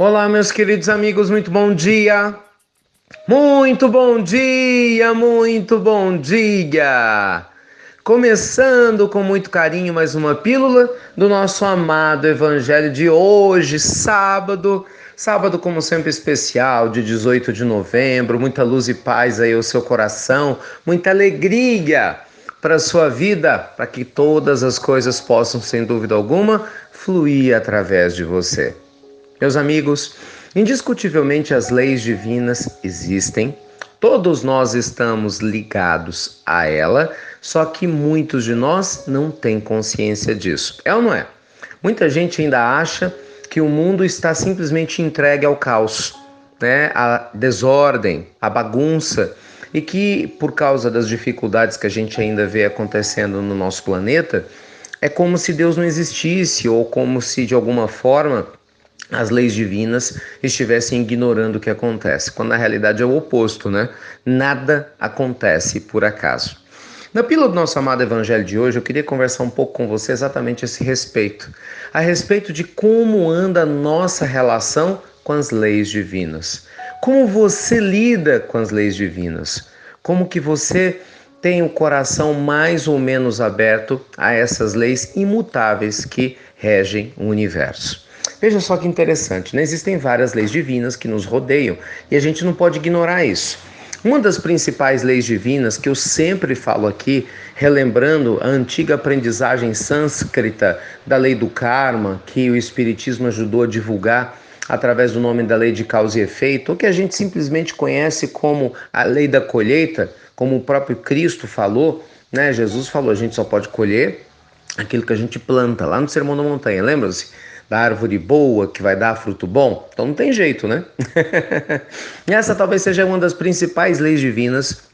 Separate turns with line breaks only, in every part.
Olá, meus queridos amigos, muito bom dia! Muito bom dia, muito bom dia! Começando com muito carinho mais uma pílula do nosso amado Evangelho de hoje, sábado. Sábado, como sempre, especial, de 18 de novembro. Muita luz e paz aí ao seu coração, muita alegria para a sua vida, para que todas as coisas possam, sem dúvida alguma, fluir através de você. Meus amigos, indiscutivelmente as leis divinas existem, todos nós estamos ligados a ela, só que muitos de nós não têm consciência disso. É ou não é? Muita gente ainda acha que o mundo está simplesmente entregue ao caos, né? À desordem, à bagunça, e que por causa das dificuldades que a gente ainda vê acontecendo no nosso planeta, é como se Deus não existisse ou como se de alguma forma as leis divinas estivessem ignorando o que acontece, quando na realidade é o oposto, né? Nada acontece por acaso. Na pílula do nosso amado Evangelho de hoje, eu queria conversar um pouco com você exatamente a respeito de como anda a nossa relação com as leis divinas. Como você lida com as leis divinas? Como que você tem o coração mais ou menos aberto a essas leis imutáveis que regem o universo? Veja só que interessante, né? Existem várias leis divinas que nos rodeiam e a gente não pode ignorar isso. Uma das principais leis divinas que eu sempre falo aqui, relembrando a antiga aprendizagem sânscrita da lei do karma, que o Espiritismo ajudou a divulgar através do nome da lei de causa e efeito, ou que a gente simplesmente conhece como a lei da colheita, como o próprio Cristo falou, né? Jesus falou, a gente só pode colher aquilo que a gente planta, lá no Sermão da Montanha, lembra-se? Da árvore boa que vai dar fruto bom? Então não tem jeito, né? E essa talvez seja uma das principais leis divinas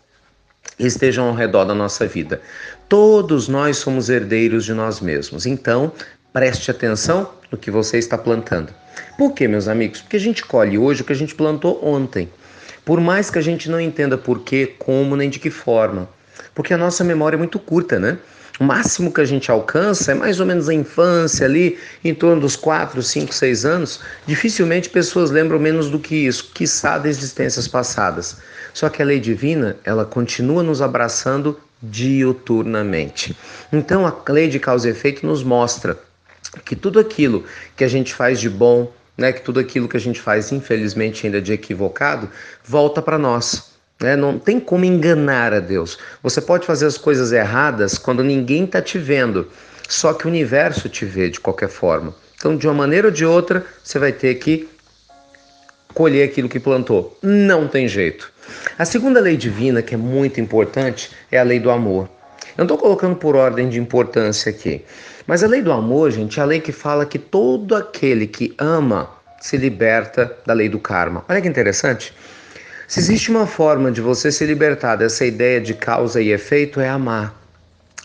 que estejam ao redor da nossa vida. Todos nós somos herdeiros de nós mesmos, então preste atenção no que você está plantando. Por quê, meus amigos? Porque a gente colhe hoje o que a gente plantou ontem. Por mais que a gente não entenda por quê, como, nem de que forma. Porque a nossa memória é muito curta, né? O máximo que a gente alcança é mais ou menos a infância ali, em torno dos 4, 5, 6 anos. Dificilmente pessoas lembram menos do que isso, quiçá de existências passadas. Só que a lei divina, ela continua nos abraçando diuturnamente. Então a lei de causa e efeito nos mostra que tudo aquilo que a gente faz de bom, né, que tudo aquilo que a gente faz, infelizmente, ainda de equivocado, volta para nós. Né? Não tem como enganar a Deus. Você pode fazer as coisas erradas quando ninguém está te vendo, só que o universo te vê de qualquer forma. Então, de uma maneira ou de outra, você vai ter que colher aquilo que plantou. Não tem jeito. A segunda lei divina, que é muito importante, é a lei do amor. Eu não estou colocando por ordem de importância aqui, mas a lei do amor, gente, é a lei que fala que todo aquele que ama se liberta da lei do karma. Olha que interessante. Se existe uma forma de você se libertar dessa ideia de causa e efeito, é amar.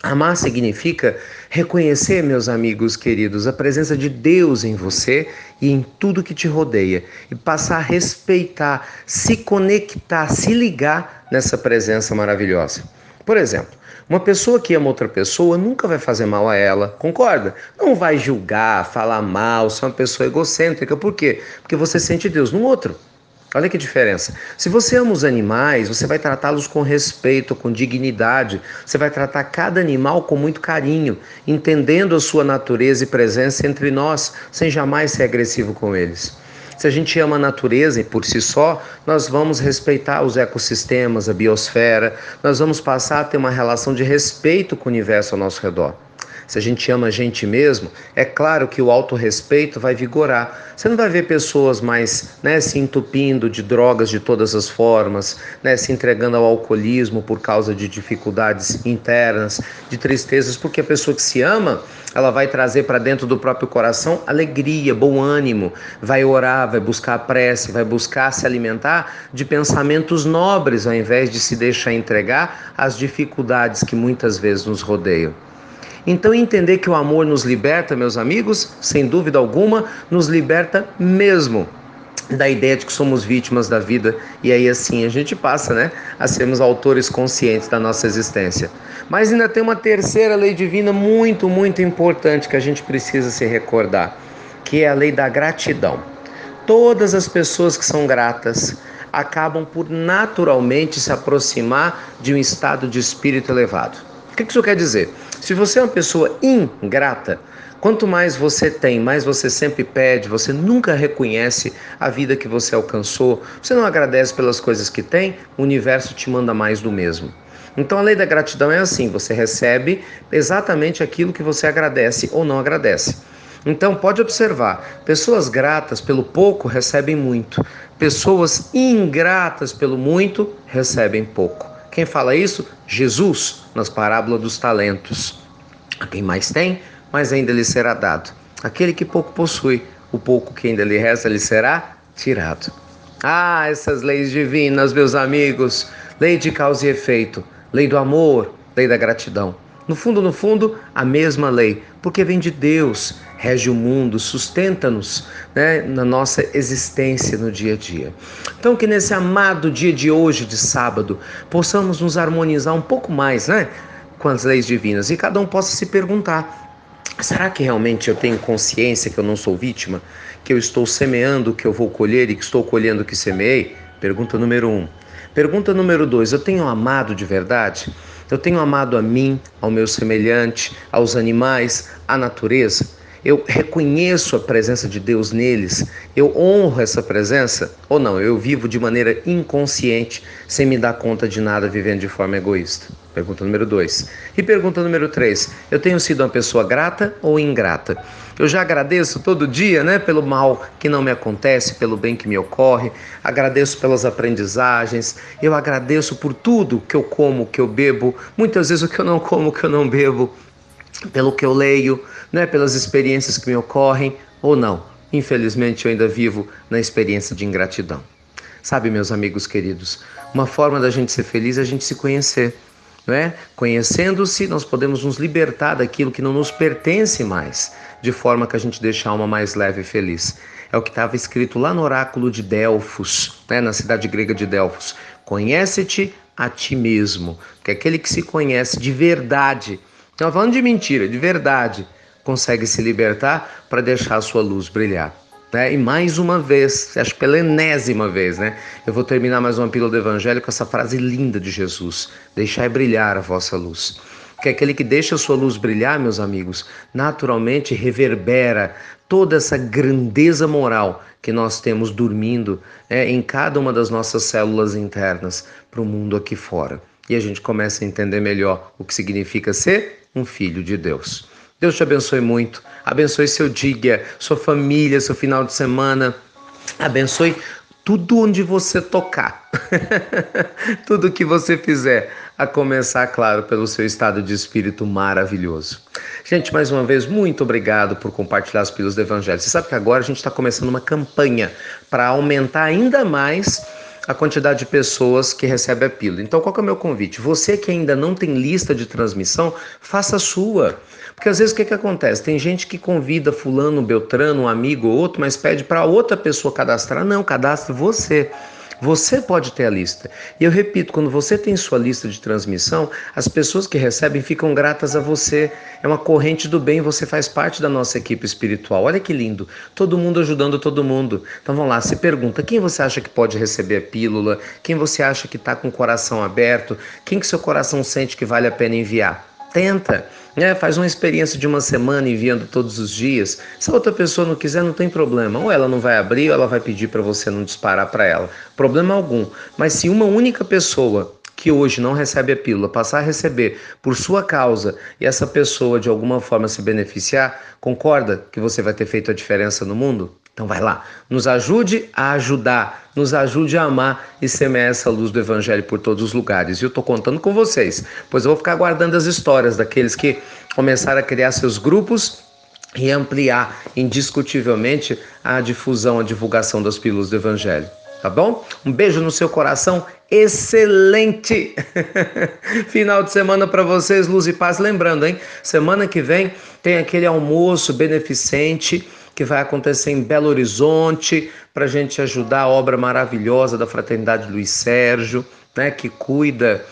Amar significa reconhecer, meus amigos queridos, a presença de Deus em você e em tudo que te rodeia e passar a respeitar, se conectar, se ligar nessa presença maravilhosa. Por exemplo, uma pessoa que ama outra pessoa nunca vai fazer mal a ela, concorda? Não vai julgar, falar mal, ser uma pessoa egocêntrica. Por quê? Porque você sente Deus no outro. Olha que diferença. Se você ama os animais, você vai tratá-los com respeito, com dignidade. Você vai tratar cada animal com muito carinho, entendendo a sua natureza e presença entre nós, sem jamais ser agressivo com eles. Se a gente ama a natureza e por si só, nós vamos respeitar os ecossistemas, a biosfera, nós vamos passar a ter uma relação de respeito com o universo ao nosso redor. Se a gente ama a gente mesmo, é claro que o autorrespeito vai vigorar. Você não vai ver pessoas mais se entupindo de drogas de todas as formas, se entregando ao alcoolismo por causa de dificuldades internas, de tristezas, porque a pessoa que se ama, ela vai trazer para dentro do próprio coração alegria, bom ânimo, vai orar, vai buscar a prece, vai buscar se alimentar de pensamentos nobres, ao invés de se deixar entregar às dificuldades que muitas vezes nos rodeiam. Então entender que o amor nos liberta, meus amigos, sem dúvida alguma, nos liberta mesmo da ideia de que somos vítimas da vida, e aí assim a gente passa, a sermos autores conscientes da nossa existência. Mas ainda tem uma terceira lei divina muito, muito importante que a gente precisa se recordar, que é a lei da gratidão. todas as pessoas que são gratas acabam por naturalmente se aproximar de um estado de espírito elevado. O que isso quer dizer? Se você é uma pessoa ingrata, quanto mais você tem, mais você sempre pede, você nunca reconhece a vida que você alcançou, você não agradece pelas coisas que tem, o universo te manda mais do mesmo. Então a lei da gratidão é assim, você recebe exatamente aquilo que você agradece ou não agradece. Então pode observar, pessoas gratas pelo pouco recebem muito, pessoas ingratas pelo muito recebem pouco. Quem fala isso? Jesus, nas parábolas dos talentos. A quem mais tem, mais ainda lhe será dado. Aquele que pouco possui, o pouco que ainda lhe resta lhe será tirado. Ah, essas leis divinas, meus amigos, lei de causa e efeito, lei do amor, lei da gratidão. No fundo, a mesma lei, porque vem de Deus, rege o mundo, sustenta-nos, né, na nossa existência no dia a dia. Então que nesse amado dia de hoje, de sábado, possamos nos harmonizar um pouco mais, né, com as leis divinas e cada um possa se perguntar: será que realmente eu tenho consciência que eu não sou vítima? Que eu estou semeando o que eu vou colher e que estou colhendo o que semeei? Pergunta número 1. Pergunta número 2. Eu tenho amado de verdade? Eu tenho amado a mim, ao meu semelhante, aos animais, à natureza? Eu reconheço a presença de Deus neles? Eu honro essa presença? Ou não, eu vivo de maneira inconsciente, sem me dar conta de nada, vivendo de forma egoísta? Pergunta número 2. E pergunta número 3. Eu tenho sido uma pessoa grata ou ingrata? Eu já agradeço todo dia, né, pelo mal que não me acontece, pelo bem que me ocorre. Agradeço pelas aprendizagens. Eu agradeço por tudo que eu como, que eu bebo. Muitas vezes o que eu não como, que eu não bebo. Pelo que eu leio, né, pelas experiências que me ocorrem, ou não. Infelizmente eu ainda vivo na experiência de ingratidão. Sabe, meus amigos queridos, uma forma da gente ser feliz é a gente se conhecer, não é? Conhecendo-se, nós podemos nos libertar daquilo que não nos pertence mais, de forma que a gente deixe a alma mais leve e feliz. É o que estava escrito lá no oráculo de Delfos, né, na cidade grega de Delfos. Conhece-te a ti mesmo, que é aquele que se conhece de verdade. Não falando de mentira, de verdade, consegue se libertar para deixar a sua luz brilhar. Né? E mais uma vez, acho pela enésima vez, né? Eu vou terminar mais uma pílula do Evangelho com essa frase linda de Jesus: deixai brilhar a vossa luz. Porque aquele que deixa a sua luz brilhar, meus amigos, naturalmente reverbera toda essa grandeza moral que nós temos dormindo, em cada uma das nossas células internas para o mundo aqui fora. E a gente começa a entender melhor o que significa ser um filho de Deus. Deus te abençoe muito, abençoe seu dia, sua família, seu final de semana, abençoe tudo onde você tocar, tudo que você fizer, a começar, claro, pelo seu estado de espírito maravilhoso. Gente, mais uma vez, muito obrigado por compartilhar as pílulas do Evangelho. Você sabe que agora a gente está começando uma campanha para aumentar ainda mais a quantidade de pessoas que recebem a pílula. Então, qual que é o meu convite? Você que ainda não tem lista de transmissão, faça a sua. Porque às vezes o que acontece? Tem gente que convida fulano, beltrano, um amigo ou outro, mas pede para outra pessoa cadastrar. Não, cadastre você. Você pode ter a lista. E eu repito, quando você tem sua lista de transmissão, as pessoas que recebem ficam gratas a você. É uma corrente do bem, você faz parte da nossa equipe espiritual. Olha que lindo, todo mundo ajudando todo mundo. Então vamos lá, se pergunta, quem você acha que pode receber a pílula? Quem você acha que está com o coração aberto? Quem que seu coração sente que vale a pena enviar? Tenta, né? Faz uma experiência de uma semana enviando todos os dias. Se a outra pessoa não quiser, não tem problema. Ou ela não vai abrir, ou ela vai pedir para você não disparar para ela. Problema algum. Mas se uma única pessoa que hoje não recebe a pílula passar a receber por sua causa e essa pessoa de alguma forma se beneficiar, concorda que você vai ter feito a diferença no mundo? Então vai lá, nos ajude a ajudar, nos ajude a amar e semear essa luz do Evangelho por todos os lugares. E eu estou contando com vocês, pois eu vou ficar guardando as histórias daqueles que começaram a criar seus grupos e ampliar indiscutivelmente a difusão, a divulgação das pílulas do Evangelho. Tá bom? Um beijo no seu coração, excelente final de semana para vocês, luz e paz. Lembrando, hein? Semana que vem tem aquele almoço beneficente que vai acontecer em Belo Horizonte para a gente ajudar a obra maravilhosa da Fraternidade Luiz Sérgio, né? Que cuida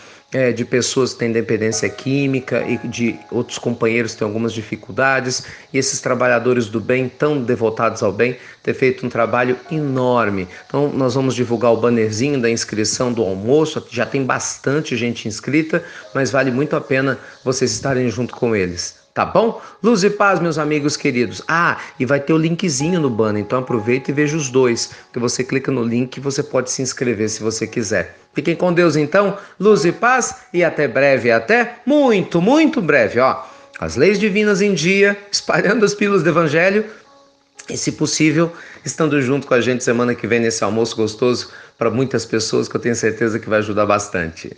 de pessoas que têm dependência química e de outros companheiros que têm algumas dificuldades, e esses trabalhadores do bem, tão devotados ao bem, ter feito um trabalho enorme. Então nós vamos divulgar o bannerzinho da inscrição do almoço, já tem bastante gente inscrita, mas vale muito a pena vocês estarem junto com eles. Tá bom? Luz e paz, meus amigos queridos. E vai ter o linkzinho no banner, então aproveita e veja os dois, que você clica no link e você pode se inscrever se você quiser. Fiquem com Deus então, luz e paz, e até breve, até muito, muito breve. As leis divinas em dia, espalhando as pílulas do evangelho e, se possível, estando junto com a gente semana que vem nesse almoço gostoso para muitas pessoas, que eu tenho certeza que vai ajudar bastante.